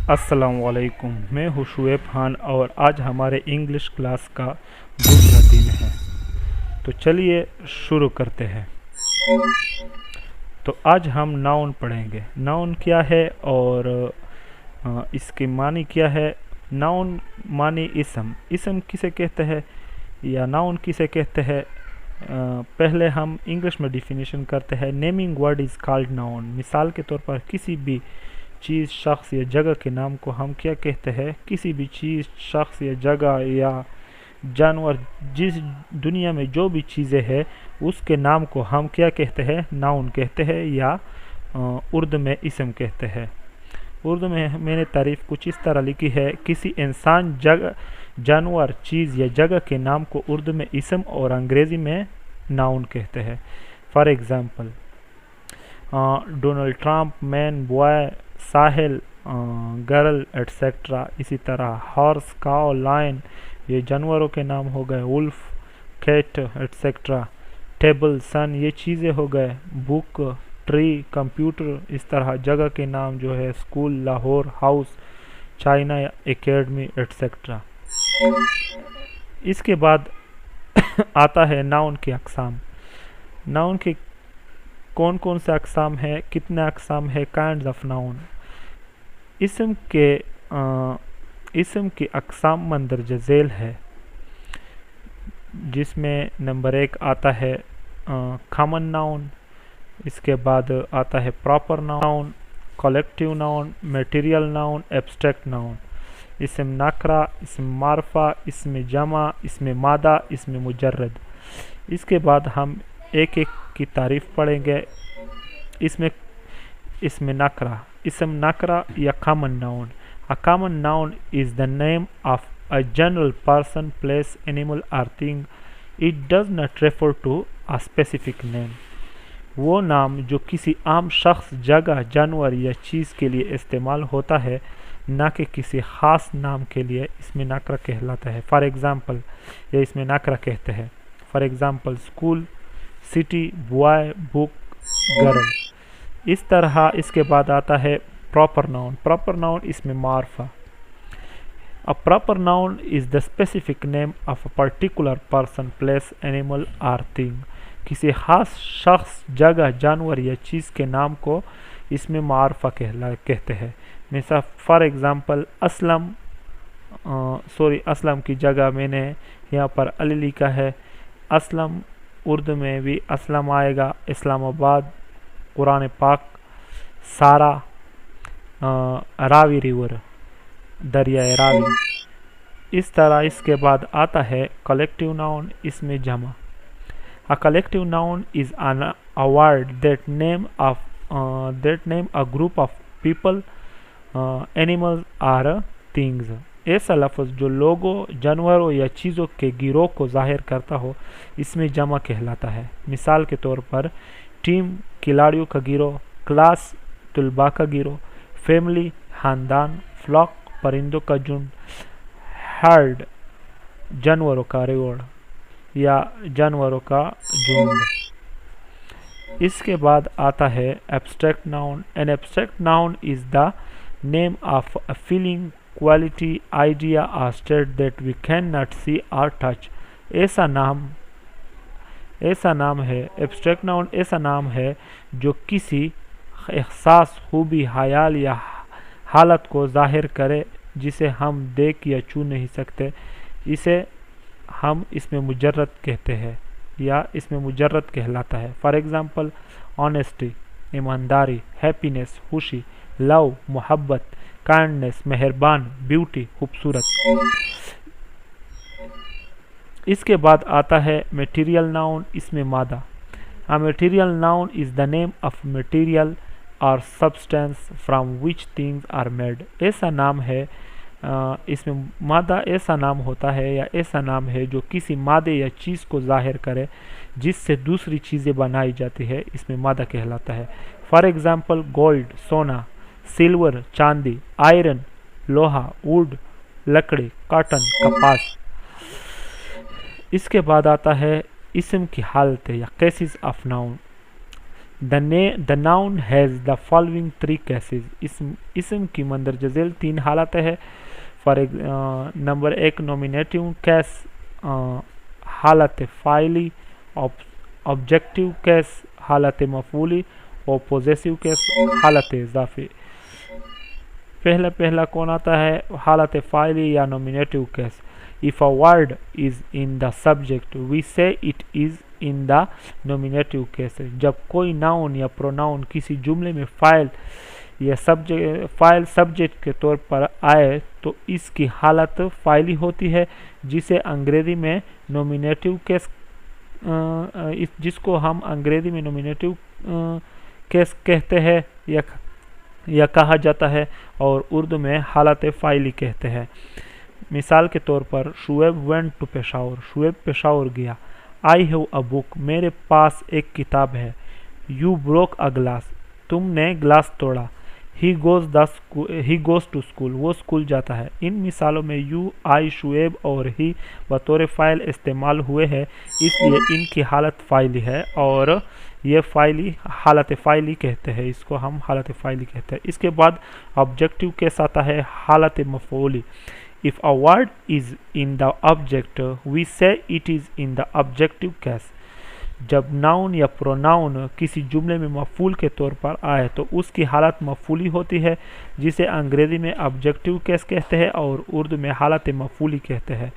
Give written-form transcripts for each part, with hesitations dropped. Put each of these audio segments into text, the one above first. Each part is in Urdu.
السلام علیکم، میں ہوں شعیب خان اور آج ہمارے انگلش کلاس کا دوسرا دن ہے۔ تو چلیے شروع کرتے ہیں۔ تو آج ہم ناؤن پڑھیں گے۔ ناؤن کیا ہے اور اس کی معنی کیا ہے؟ ناؤن معنی اسم۔ اسم کسے کہتے ہیں یا ناؤن کسے کہتے ہیں؟ پہلے ہم انگلش میں ڈیفینیشن کرتے ہیں۔ Naming word is called noun. مثال کے طور پر کسی بھی چیز، شخص یا جگہ کے نام کو ہم کیا کہتے ہیں؟ کسی بھی چیز، شخص یا جگہ یا جانور، جس دنیا میں جو بھی چیزیں ہیں اس کے نام کو ہم کیا کہتے ہیں؟ ناؤن کہتے ہیں یا اردو میں اسم کہتے ہیں۔ اردو میں نے تعریف کچھ اس طرح لکھی ہے: کسی انسان، جگہ، جانور، چیز یا جگہ کے نام کو اردو میں اسم اور انگریزی میں ناؤن کہتے ہیں۔ For example Donald Trump, man, boy, Sahil, girl, etcetera. اسی طرح ہارس، کاؤ، لائن، یہ جانوروں کے نام ہو گئے۔ Wolf, cat, etcetera. Table, sun, یہ چیزیں ہو گئے۔ بک، ٹری، کمپیوٹر۔ اس طرح جگہ کے نام جو ہے school, Lahore, house, China, academy, etcetera. اس کے بعد آتا ہے ناؤن کی اقسام۔ ناؤن کے کون کون سے اقسام ہیں، کتنے اقسام ہیں؟ Kinds of noun. اسم کی اقسام مندرجہ ذیل ہے، جس میں نمبر 1 آتا ہے کامن ناؤن، اس کے بعد آتا ہے proper noun, collective noun, material noun, abstract noun, اسم نکرہ، اسم معرفہ، اسم جمع، اسم مادہ، اسم مجرد۔ اس کے بعد ہم ایک ایک کی تعریف پڑھیں گے۔ اسم نکرہ، اسم نکرہ یا common noun. A common noun is the name of a general person, place, animal or thing. It does not refer to a specific name. وہ نام جو کسی عام شخص، جگہ، جانور یا چیز کے لیے استعمال ہوتا ہے، نہ کہ کسی خاص نام کے لیے اسم نکرہ کہلاتا ہے۔ فار ایگزامپل، یہ اسم نکرہ کہتے ہیں۔ For example school, city, boy, book, girl. اس طرح اس کے بعد آتا ہے پراپر ناؤن۔ پراپر ناؤن اسم معرفہ۔ A proper noun is the specific name of a particular person, place, animal or thing. کسی خاص شخص، جگہ، جانور یا چیز کے نام کو اسم معرفہ کہتے ہیں۔ مثال فار ایگزامپل اسلم، اسلم کی جگہ میں نے یہاں پر علی لکھا ہے۔ اسلم اردو میں بھی اسلم آئے گا۔ اسلام آباد، قرآن پاک، سارا، راوی ریور، دریائے راوی۔ اس طرح اس کے بعد آتا ہے کلیکٹیو ناؤن، اسم جمع۔ A collective noun is a word that name a group of people, animals or things. ایسا لفظ جو لوگوں، جانوروں یا چیزوں کے گروہ کو ظاہر کرتا ہو، اس میں جمع کہلاتا ہے۔ مثال کے طور پر ٹیم، کھلاڑیوں کا گروہ، کلاس، طلباء کا گروہ، فیملی، خاندان، فلاک، پرندوں کا جھنڈ، ہرڈ، جانوروں کا ریوڑ یا جانوروں کا جھنڈ۔ اس کے بعد آتا ہے abstract noun. An abstract noun is the name of a feeling, quality, idea or state that we cannot see or touch. ایسا نام ہے، ایبسٹریکٹ ناؤن ایسا نام ہے جو کسی احساس، خوبی، خیال یا حالت کو ظاہر کرے جسے ہم دیکھ یا چھو نہیں سکتے۔ اسے ہم اس میں مجرد کہتے ہیں یا اس میں مجرد کہلاتا ہے۔ فار ایگزامپل آنیسٹی، ایمانداری، ہیپینس، خوشی، لو، محبت، کائنڈنس، مہربان، بیوٹی، خوبصورت۔ اس کے بعد آتا ہے میٹیریل ناؤن، اسم مادہ۔ A material noun is the name of material or substance from which things are made. ایسا نام ہے، اس میں مادہ ایسا نام ہوتا ہے یا ایسا نام ہے جو کسی مادے یا چیز کو ظاہر کرے جس سے دوسری چیزیں بنائی جاتی ہے، اس میں مادہ کہلاتا ہے۔ فار ایگزامپل گولڈ، سونا، سلور، چاندی، آئرن، لوہا، ووڈ، لکڑی، کاٹن، کپاس۔ اس کے بعد آتا ہے اسم کی حالت یا cases of noun. The noun has the following three cases. اسم کی مندرجہ ذیل تین حالتیں ہیں. نمبر ایک نومینیٹیو کیس حالت فاعلی, آبجیکٹیو کیس حالت مفعولی اور پوزیسیو کیس حالت اضافی. پہلا کون آتا ہے؟ حالت فاعلی یا نومینیٹیو case. If a word is in the subject, we say it is in the nominative case. جب کوئی ناؤن یا پروناؤن کسی جملے میں فاعل یا سبجیکٹ کے طور پر آئے تو اس کی حالت فاعلی ہوتی ہے، جسے انگریزی میں نومینیٹیو کیس جس کو ہم انگریزی میں نومینیٹیو کیس کہتے ہیں یا کہا جاتا ہے، اور اردو میں حالت فاعلی کہتے ہیں. مثال کے طور پر شعیب went to پشاور، شعیب پشاور گیا. I have a book، میرے پاس ایک کتاب ہے. You broke a glass، تم نے گلاس توڑا. He goes to school، وہ اسکول جاتا ہے. ان مثالوں میں you، I، شعیب اور he بطور فاعل استعمال ہوئے ہیں، اس لیے ان کی حالت فاعلی ہے اور یہ حالت فاعلی کہتے ہیں، اس کو ہم حالت فاعلی کہتے ہیں. اس کے بعد آبجیکٹیو کیس آتا ہے حالت مفعولی. If a word is in the object, we say it is in the objective case. جب ناؤن یا پروناؤن کسی جملے میں مفعول کے طور پر آئے تو اس کی حالت مفعولی ہوتی ہے، جسے انگریزی میں آبجیکٹیو کیس کہتے ہیں اور اردو میں حالت مفعولی کہتے ہیں.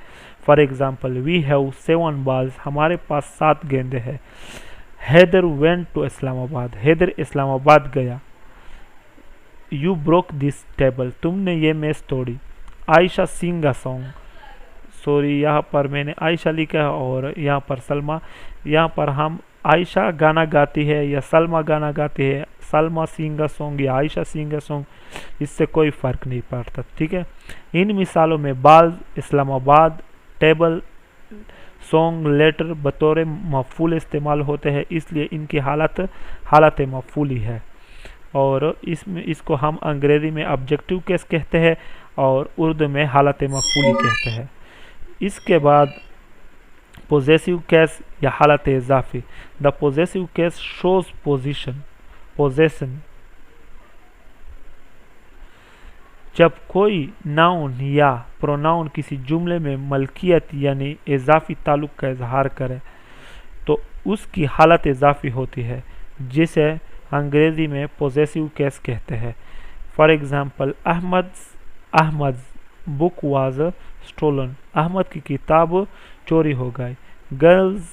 For example we have 7 balls، ہمارے پاس 7 گیندیں ہیں. حیدر went to اسلام آباد، حیدر اسلام آباد گیا. You broke this table، تم نے یہ میز توڑی. عائشہ sing a song، یہاں پر میں نے عائشہ لکھا ہے اور یہاں پر سلمہ. یہاں پر ہم عائشہ گانا گاتی ہے یا سلمہ گانا گاتی ہے، سلمہ sing a song یا عائشہ sing a song، اس سے کوئی فرق نہیں پڑتا. ٹھیک ہے. ان مثالوں میں بالز، اسلام آباد، ٹیبل، سونگ، لیٹر بطور مفعول استعمال ہوتے ہیں، اس لیے ان کی حالت مفعولی ہے اور اس کو ہم انگریزی میں آبجیکٹیو کیس کہتے ہیں اور اردو میں حالت مفعولی کہتے ہیں. اس کے بعد پوزیسیو کیس یا حالت اضافی. دا پوزیسیو کیس شوز پوزیشن. جب کوئی ناؤن یا پروناؤن کسی جملے میں ملکیت یعنی اضافی تعلق کا اظہار کرے تو اس کی حالت اضافی ہوتی ہے، جسے انگریزی میں پوزیسیو کیس کہتے ہیں. For example Ahmed book was stolen, Ahmed کی کتاب چوری ہو گئی. Girls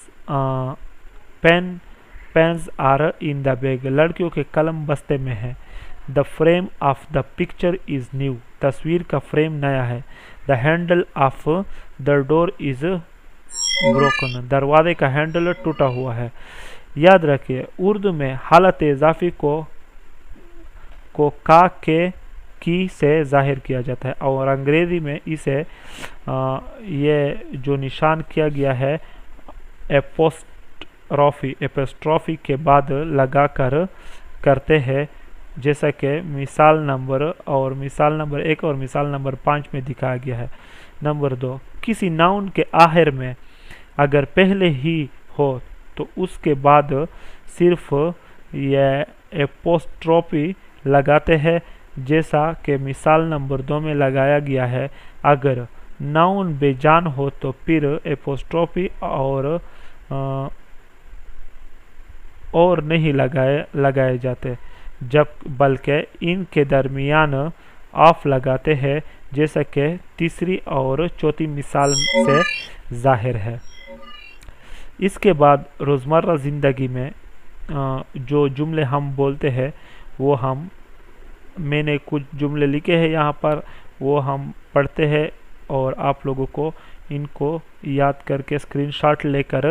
pens are in the bag, لڑکیوں کے قلم بستے میں ہیں. The frame of the picture is new, تصویر کا فریم نیا ہے. The handle of the door is broken, دروازے کا ہینڈل ٹوٹا ہوا ہے. یاد رکھیے اردو میں حالت اضافی کو کا کے کی سے ظاہر کیا جاتا ہے اور انگریزی میں اسے یہ جو نشان کیا گیا ہے ایپوسٹرافی کے بعد لگا کر کرتے ہیں، جیسا کہ مثال نمبر 1 اور مثال نمبر 5 میں دکھایا گیا ہے. نمبر 2، کسی ناؤن کے آخر میں اگر پہلے ہی ہو تو اس کے بعد صرف یہ ایپوسٹرافی لگاتے ہیں، جیسا کہ مثال نمبر 2 میں لگایا گیا ہے. اگر ناؤن بے جان ہو تو پھر ایپوسٹرافی اور نہیں لگائے جاتے، بلکہ ان کے درمیان آف لگاتے ہیں، جیسا کہ تیسری اور چوتھی مثال سے ظاہر ہے. اس کے بعد روزمرہ زندگی میں جو جملے ہم بولتے ہیں وہ میں نے کچھ جملے لکھے ہیں یہاں پر، وہ ہم پڑھتے ہیں اور آپ لوگوں کو ان کو یاد کر کے اسکرین شاٹ لے کر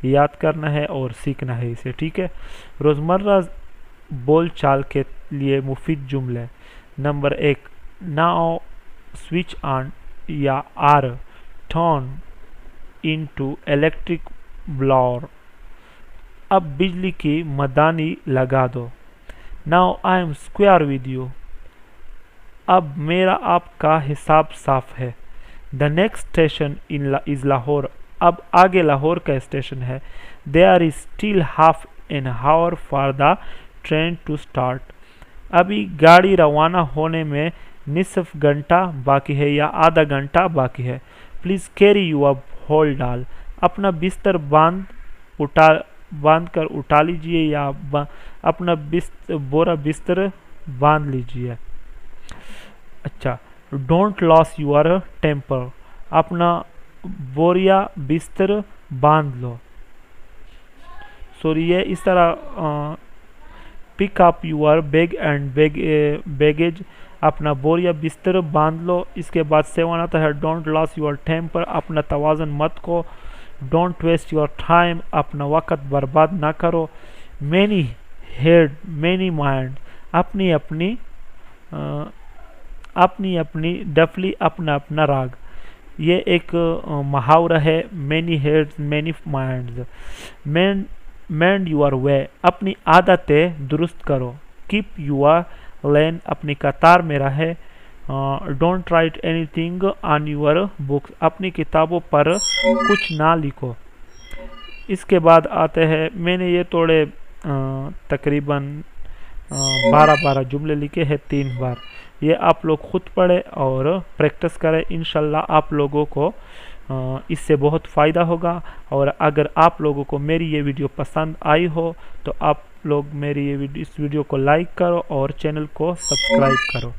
یاد کرنا ہے اور سیکھنا ہے اسے. ٹھیک ہے. روزمرہ بول چال کے لیے مفید جملے. نمبر 1، ناؤ سوئچ آن یا are turn into electric Bilour, اب بجلی کی مدانی لگا دو. Now I am square with you، اب میرا آپ کا حساب صاف ہے. The next station is Lahore، اب آگے لاہور کا اسٹیشن ہے. There is still half an hour for the train to start. ابھی گاڑی روانہ ہونے میں نصف گھنٹہ باقی ہے یا آدھا گھنٹہ باقی ہے. پلیز کیری یور ہول ڈال. اپنا بستر باندھ کر اٹھا لیجئے یا اپنا بورا بستر باندھ لیجئے. اچھا. Don't lose your temper. اپنا بوریا بستر باندھ لو. سوری یہ اس طرح pick up your bag and baggage. اپنا بوریا بستر باندھ لو. اس کے بعد 7 آتا ہے ڈونٹ لاس یور ٹیمپر. اپنا توازن مت کھو. Don't waste your time. اپنا وقت برباد نہ کرو. Many head many mind. اپنی اپنی ڈفلی اپنا اپنا راگ. یہ ایک محاورہ ہے. Many heads many minds. Mend your way. اپنی عادتیں درست کرو. Keep your lane. اپنی قطار میں رہے. Don't write anything on your books. اپنی کتابوں پر کچھ نہ لکھو. اس کے بعد آتے ہیں میں نے یہ تھوڑے تقریباً 12 جملے لکھے ہیں 3 بار. یہ آپ لوگ خود پڑھیں اور پریکٹس کریں. انشاءاللہ آپ لوگوں کو اس سے بہت فائدہ ہوگا. اور اگر آپ لوگوں کو میری یہ ویڈیو پسند آئی ہو تو آپ لوگ میری اس ویڈیو کو لائک کرو اور چینل کو سبسکرائب کرو.